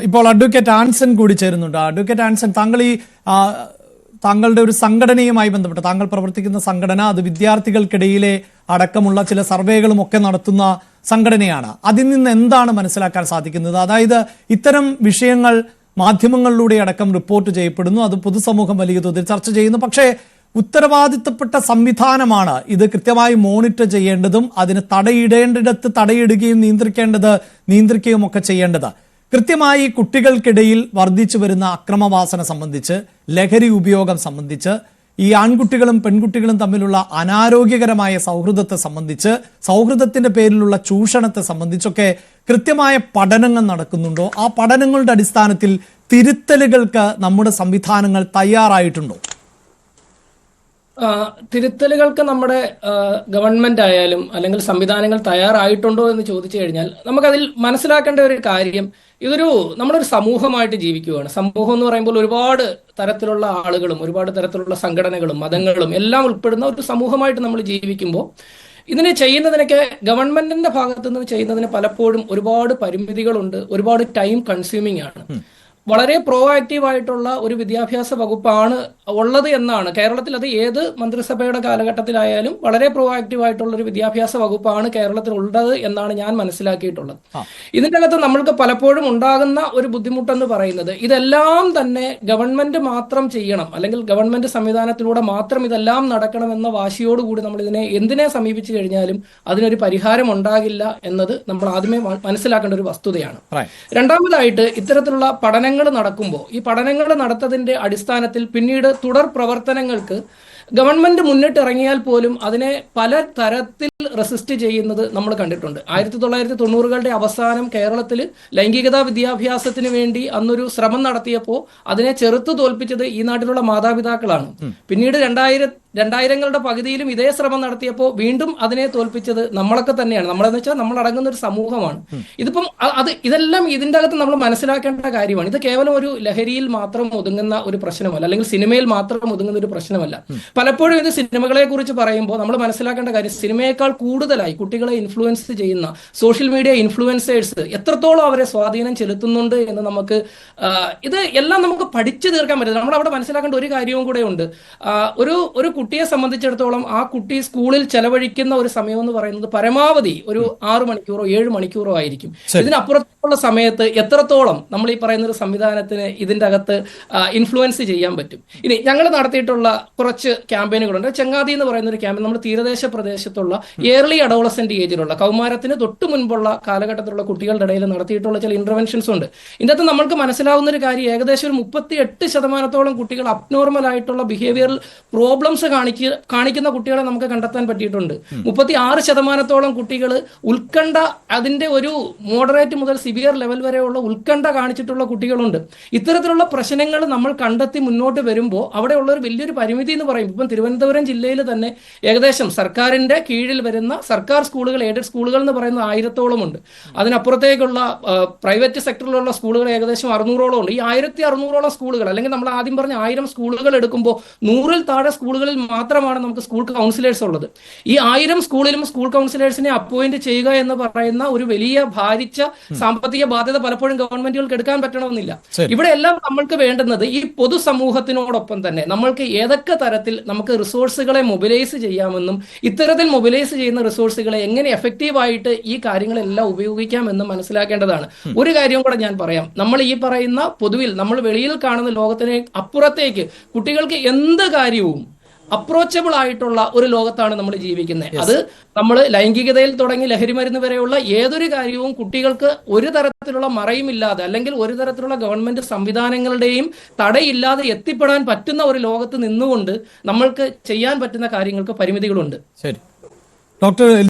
ഇപ്പോൾ അഡ്വക്കേറ്റ് ആൻസൺ കൂടി ചേരുന്നുണ്ട്. അഡ്വക്കേറ്റ് ആൻസൺ, താങ്കളുടെ ഒരു സംഘടനയുമായി ബന്ധപ്പെട്ട് താങ്കൾ പ്രവർത്തിക്കുന്ന സംഘടന അത് വിദ്യാർത്ഥികൾക്കിടയിലെ അടക്കമുള്ള ചില സർവേകളും ഒക്കെ നടത്തുന്ന സംഘടനയാണ്. അതിൽ നിന്ന് എന്താണ് മനസ്സിലാക്കാൻ സാധിക്കുന്നത്? അതായത് ഇത്തരം വിഷയങ്ങൾ മാധ്യമങ്ങളിലൂടെ അടക്കം റിപ്പോർട്ട് ചെയ്യപ്പെടുന്നു, അത് പൊതുസമൂഹം വലിയ തോതിൽ ചർച്ച ചെയ്യുന്നു. പക്ഷേ ഉത്തരവാദിത്തപ്പെട്ട സംവിധാനമാണ് ഇത് കൃത്യമായി മോണിറ്റർ ചെയ്യേണ്ടതും അതിന് തടയിടേണ്ടിടത്ത് തടയിടുകയും നിയന്ത്രിക്കുകയും ഒക്കെ ചെയ്യേണ്ടത്. കൃത്യമായി കുട്ടികൾക്കിടയിൽ വർദ്ധിച്ചു വരുന്ന അക്രമവാസന സംബന്ധിച്ച്, ലഹരി ഉപയോഗം സംബന്ധിച്ച്, ഈ ആൺകുട്ടികളും പെൺകുട്ടികളും തമ്മിലുള്ള അനാരോഗ്യകരമായ സൗഹൃദത്തെ സംബന്ധിച്ച്, സൗഹൃദത്തിന്റെ പേരിലുള്ള ചൂഷണത്തെ സംബന്ധിച്ചൊക്കെ കൃത്യമായ പഠനങ്ങൾ നടക്കുന്നുണ്ടോ? ആ പഠനങ്ങളുടെ അടിസ്ഥാനത്തിൽ തിരുത്തലുകൾക്ക് നമ്മുടെ സംവിധാനങ്ങൾ തയ്യാറായിട്ടുണ്ടോ? തിരുത്തലുകൾക്ക് നമ്മുടെ ഗവൺമെന്റ് ആയാലും അല്ലെങ്കിൽ സംവിധാനങ്ങൾ തയ്യാറായിട്ടുണ്ടോ എന്ന് ചോദിച്ചു കഴിഞ്ഞാൽ നമുക്കതിൽ മനസ്സിലാക്കേണ്ട ഒരു കാര്യം, നമ്മളൊരു സമൂഹമായിട്ട് ജീവിക്കുകയാണ്. സമൂഹം എന്ന് പറയുമ്പോൾ ഒരുപാട് തരത്തിലുള്ള ആളുകളും ഒരുപാട് തരത്തിലുള്ള സംഘടനകളും മതങ്ങളും എല്ലാം ഉൾപ്പെടുന്ന ഒരു സമൂഹമായിട്ട് നമ്മൾ ജീവിക്കുമ്പോൾ ഇതിനെ ചെയ്യുന്നതിനൊക്കെ ഗവൺമെന്റിന്റെ ഭാഗത്തു നിന്ന് ചെയ്യുന്നതിന് പലപ്പോഴും ഒരുപാട് പരിമിതികളുണ്ട്, ഒരുപാട് ടൈം കൺസ്യൂമിംഗ് ആണ്. വളരെ പ്രോആക്റ്റീവ് ആയിട്ടുള്ള ഒരു വിദ്യാഭ്യാസ വകുപ്പാണ് ഉള്ളത് എന്നാണ് കേരളത്തിൽ. അത് ഏത് മന്ത്രിസഭയുടെ കാലഘട്ടത്തിലായാലും വളരെ പ്രോആക്റ്റീവ് ആയിട്ടുള്ള ഒരു വിദ്യാഭ്യാസ വകുപ്പാണ് കേരളത്തിൽ ഉള്ളത് എന്നാണ് ഞാൻ മനസ്സിലാക്കിയിട്ടുള്ളത്. ഇതിൻ്റെ അകത്ത് നമ്മൾക്ക് പലപ്പോഴും ഉണ്ടാകുന്ന ഒരു ബുദ്ധിമുട്ടെന്ന് പറയുന്നത്, ഇതെല്ലാം തന്നെ ഗവൺമെന്റ് മാത്രം ചെയ്യണം അല്ലെങ്കിൽ ഗവൺമെന്റ് സംവിധാനത്തിലൂടെ മാത്രം ഇതെല്ലാം നടക്കണമെന്ന വാശിയോടുകൂടി നമ്മൾ എന്തിനെ സമീപിച്ചു കഴിഞ്ഞാലും അതിനൊരു പരിഹാരം ഉണ്ടാകില്ല എന്നത് നമ്മൾ ആദ്യമേ മനസ്സിലാക്കേണ്ട ഒരു വസ്തുതയാണ്. രണ്ടാമതായിട്ട്, ഇത്തരത്തിലുള്ള പഠനങ്ങൾ നടക്കുമ്പോൾ ഈ പഠനങ്ങൾ നടത്തതിന്റെ അടിസ്ഥാനത്തിൽ പിന്നീട് തുടർ പ്രവർത്തനങ്ങൾക്ക് ഗവൺമെന്റ് മുന്നിട്ടിറങ്ങിയാൽ പോലും അതിനെ പല തരത്തിൽ റെസിസ്റ്റ് ചെയ്യുന്നത് നമ്മൾ കണ്ടിട്ടുണ്ട്. 1990കളുടെ അവസാനം കേരളത്തിൽ ലൈംഗികതാ വിദ്യാഭ്യാസത്തിന് വേണ്ടി അന്നൊരു ശ്രമം നടത്തിയപ്പോൾ അതിനെ ചെറുത്തു തോൽപ്പിച്ചത് ഈ നാട്ടിലുള്ള മാതാപിതാക്കളാണ്. പിന്നീട് 2000ങ്ങളുടെ പകുതിയിലും ഇതേ ശ്രമം നടത്തിയപ്പോൾ വീണ്ടും അതിനെ തോൽപ്പിച്ചത് നമ്മളൊക്കെ തന്നെയാണ്. നമ്മളെന്ന് വെച്ചാൽ നമ്മൾ അടങ്ങുന്ന ഒരു സമൂഹമാണ്. ഇതെല്ലാം ഇതിൻ്റെ അകത്ത് നമ്മൾ മനസ്സിലാക്കേണ്ട കാര്യമാണ്. ഇത് കേവലം ഒരു ലഹരിയിൽ മാത്രം ഒതുങ്ങുന്ന ഒരു പ്രശ്നമല്ല, അല്ലെങ്കിൽ സിനിമയിൽ മാത്രം ഒതുങ്ങുന്ന ഒരു പ്രശ്നമല്ല. പലപ്പോഴും ഇത് സിനിമകളെ കുറിച്ച് പറയുമ്പോൾ നമ്മൾ മനസ്സിലാക്കേണ്ട കാര്യം, സിനിമയേക്കാൾ കൂടുതലായി കുട്ടികളെ ഇൻഫ്ലുവൻസ് ചെയ്യുന്ന സോഷ്യൽ മീഡിയ ഇൻഫ്ലുവൻസേഴ്സ് എത്രത്തോളം അവരെ സ്വാധീനം ചെലുത്തുന്നുണ്ട് എന്ന് ഇത് എല്ലാം നമുക്ക് പഠിച്ചു തീർക്കാൻ പറ്റില്ല. നമ്മൾ അവിടെ മനസ്സിലാക്കേണ്ട ഒരു കാര്യവും കൂടെ ഉണ്ട്. ഒരു കുട്ടിയെ സംബന്ധിച്ചിടത്തോളം ആ കുട്ടി സ്കൂളിൽ ചെലവഴിക്കുന്ന ഒരു സമയം എന്ന് പറയുന്നത് പരമാവധി ഒരു 6 മണിക്കൂറോ 7 മണിക്കൂറോ ആയിരിക്കും. ഇതിനപ്പുറത്തുള്ള സമയത്ത് എത്രത്തോളം നമ്മൾ ഈ പറയുന്ന ഒരു സംവിധാനത്തിന് ഇതിൻ്റെ അകത്ത് ഇൻഫ്ലുവൻസ് ചെയ്യാൻ പറ്റും? ഇനി ഞങ്ങൾ നടത്തിയിട്ടുള്ള കുറച്ച് ക്യാമ്പയിനുകളുണ്ട്. ചെങ്ങാതി എന്ന് പറയുന്ന ഒരു ക്യാമ്പയിൻ നമ്മൾ തീരദേശ പ്രദേശത്തുള്ള ഏർലി അഡോളസെന്റ് ഏജിലുള്ള കൗമാരത്തിന് തൊട്ട് മുൻപുള്ള കാലഘട്ടത്തിലുള്ള കുട്ടികളുടെ ഇടയിൽ നടത്തിയിട്ടുള്ള ചില ഇന്റർവെൻഷൻസ് ഉണ്ട്. ഇതിനകത്ത് നമ്മൾക്ക് മനസ്സിലാവുന്ന ഒരു കാര്യം, ഏകദേശം ഒരു 38% കുട്ടികൾ അബ്നോർമൽ ആയിട്ടുള്ള ബിഹേവിയറൽ പ്രോബ്ലംസ് കാണിക്കുന്ന കുട്ടികളെ നമുക്ക് കണ്ടെത്താൻ പറ്റിയിട്ടുണ്ട്. 36% കുട്ടികൾ ഉത്കണ്ഠ, അതിന്റെ ഒരു മോഡറേറ്റ് മുതൽ സിവിയർ ലെവൽ വരെയുള്ള ഉത്കണ്ഠ കാണിച്ചിട്ടുള്ള കുട്ടികളുണ്ട്. ഇത്തരത്തിലുള്ള പ്രശ്നങ്ങൾ നമ്മൾ കണ്ടെത്തി മുന്നോട്ട് വരുമ്പോൾ അവിടെയുള്ള ഒരു വലിയൊരു പരിമിതി എന്ന് പറയും, ഇപ്പം തിരുവനന്തപുരം ജില്ലയിൽ തന്നെ ഏകദേശം സർക്കാരിന്റെ കീഴിൽ വരുന്ന സർക്കാർ സ്കൂളുകൾ, എയ്ഡഡ് സ്കൂളുകൾ എന്ന് പറയുന്ന 1000-ഓളം ഉണ്ട്. അതിനപ്പുറത്തേക്കുള്ള പ്രൈവറ്റ് സെക്ടറിലുള്ള സ്കൂളുകൾ ഏകദേശം 600-ഓളം ഉണ്ട്. ഈ 1600-ഓളം സ്കൂളുകൾ, അല്ലെങ്കിൽ നമ്മൾ ആദ്യം പറഞ്ഞ 1000 സ്കൂളുകൾ എടുക്കുമ്പോൾ 100-ൽ താഴെ സ്കൂളുകളിൽ മാത്രമാണ് നമുക്ക് സ്കൂൾ കൗൺസിലേഴ്സ് ഉള്ളത്. ഈ 1000 സ്കൂളിലും സ്കൂൾ കൗൺസിലേഴ്സിനെ അപ്പോയിന്റ് ചെയ്യുക എന്ന് പറയുന്ന ഒരു വലിയ ഭാരിച്ച സാമ്പത്തിക ബാധ്യത പലപ്പോഴും ഗവൺമെന്റുകൾക്ക് എടുക്കാൻ പറ്റണമെന്നില്ല. ഇവിടെ എല്ലാം നമ്മൾക്ക് വേണ്ടുന്നത് ഈ പൊതുസമൂഹത്തിനോടൊപ്പം തന്നെ നമ്മൾക്ക് ഏതൊക്കെ തരത്തിൽ നമുക്ക് റിസോഴ്സുകളെ മൊബിലൈസ് ചെയ്യാമെന്നും ഇത്തരത്തിൽ മൊബിലൈസ് ചെയ്യുന്ന റിസോഴ്സുകളെ എങ്ങനെ എഫക്റ്റീവായിട്ട് ഈ കാര്യങ്ങളെല്ലാം ഉപയോഗിക്കാമെന്നും മനസ്സിലാക്കേണ്ടതാണ്. ഒരു കാര്യം കൂടെ ഞാൻ പറയാം, നമ്മൾ ഈ പറയുന്ന പൊതുവിൽ നമ്മൾ വെളിയിൽ കാണുന്ന ലോകത്തിന് അപ്പുറത്തേക്ക് കുട്ടികൾക്ക് എന്ത് കാര്യവും അപ്രോച്ചബിൾ ആയിട്ടുള്ള ഒരു ലോകത്താണ് നമ്മൾ ജീവിക്കുന്നത്. അത് നമ്മൾ ലൈംഗികതയിൽ തുടങ്ങി ലഹരിമരുന്ന് വരെയുള്ള ഏതൊരു കാര്യവും കുട്ടികൾക്ക് ഒരു തരത്തിലുള്ള മറയുമില്ലാതെ അല്ലെങ്കിൽ ഒരു തരത്തിലുള്ള ഗവൺമെന്റ് സംവിധാനങ്ങളുടെയും തടയില്ലാതെ എത്തിപ്പെടാൻ പറ്റുന്ന ഒരു ലോകത്ത് നിന്നുകൊണ്ട് നമ്മൾക്ക് ചെയ്യാൻ പറ്റുന്ന കാര്യങ്ങൾക്ക് പരിമിതികളുണ്ട്. ശരി ഡോക്ടർ.